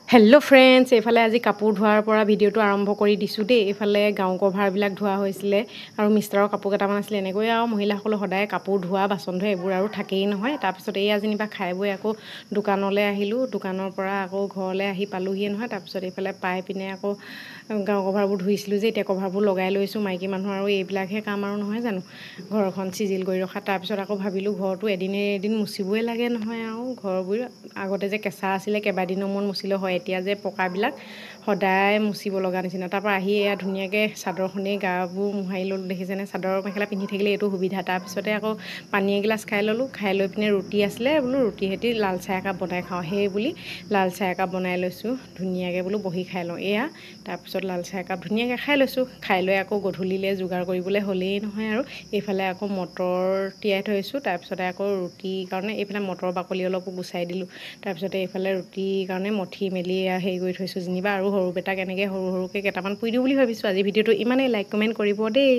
Hello' friends, এইফালে আজি কাপোৰ ধোৱাৰ পৰা ভিডিঅ'টো আৰম্ভ কৰি দিছোঁ দেই। এইফালে গাঁও কভাৰবিলাক ধোৱা হৈছিলে আৰু মিষ্টাৰৰ কাপোৰ কেইটামান আছিলে। এনেকৈ আৰু মহিলাসকলে সদায় কাপোৰ ধোৱা, বাচন ধোৱা এইবোৰ আৰু থাকেই নহয়। তাৰপিছত এই যেনিবা খাই বৈ আকৌ দোকানলৈ আহিলোঁ। দোকানৰ পৰা আকৌ ঘৰলৈ আহি পালোহিয়ে নহয়। তাৰপিছত এইফালে পাই পিনে আকৌ গাঁও কভাৰবোৰ ধুইছিলোঁ যে এতিয়া কভাৰবোৰ লগাই লৈছোঁ। মাইকী মানুহ আৰু এইবিলাকহে কাম আৰু নহয় জানো, ঘৰখন চিজিল কৰি ৰখা। তাৰপিছত আকৌ ভাবিলোঁ ঘৰটো এদিনে এদিন মুচিবই লাগে নহয় আৰু ঘৰবোৰ আগতে যে কেঁচা আছিলে কেইবাদিনৰ মূৰত মুচিলে হয়, এতিয়া যে পকাবিলাক সদায় মুচিব লগা নিচিনা। তাৰপৰা আহি এয়া ধুনীয়াকৈ চাদৰখনেই গাবোৰ মোহাৰি ল'লোঁ। দেখিছেনে, চাদৰ মেখেলা পিন্ধি থাকিলে এইটো সুবিধা। তাৰপিছতে আকৌ পানী এগিলাচ খাই ল'লোঁ। খাই লৈ পিনে ৰুটি আছিলে, বোলো ৰুটি সৈতে লাল চাহ একাপ বনাই খাওঁ। সেই বুলি লাল চাহ একাপ বনাই লৈছোঁ ধুনীয়াকৈ, বোলো বহি খাই লওঁ। এয়া তাৰপিছত লাল চাহ একাপ ধুনীয়াকৈ খাই লৈছোঁ। খাই লৈ আকৌ গধূলিলৈ যোগাৰ কৰিবলৈ হ'লেই নহয় আৰু এইফালে আকৌ মটৰ তিয়াই থৈছোঁ। তাৰপিছতে আকৌ ৰুটিৰ কাৰণে এইফালে মটৰ বাকলি অলপো গুচাই দিলোঁ। তাৰপিছতে এইফালে ৰুটিৰ কাৰণে মঠি মেলি হেৰি কৰি থৈছোঁ যেনিবা, আৰু সৰু বেটাক এনেকৈ সৰু সৰুকৈ কেইটামান পুৰি দিওঁ বুলি ভাবিছোঁ। আজি ভিডিঅ'টো ইমানেই, লাইক কমেণ্ট কৰিব দেই।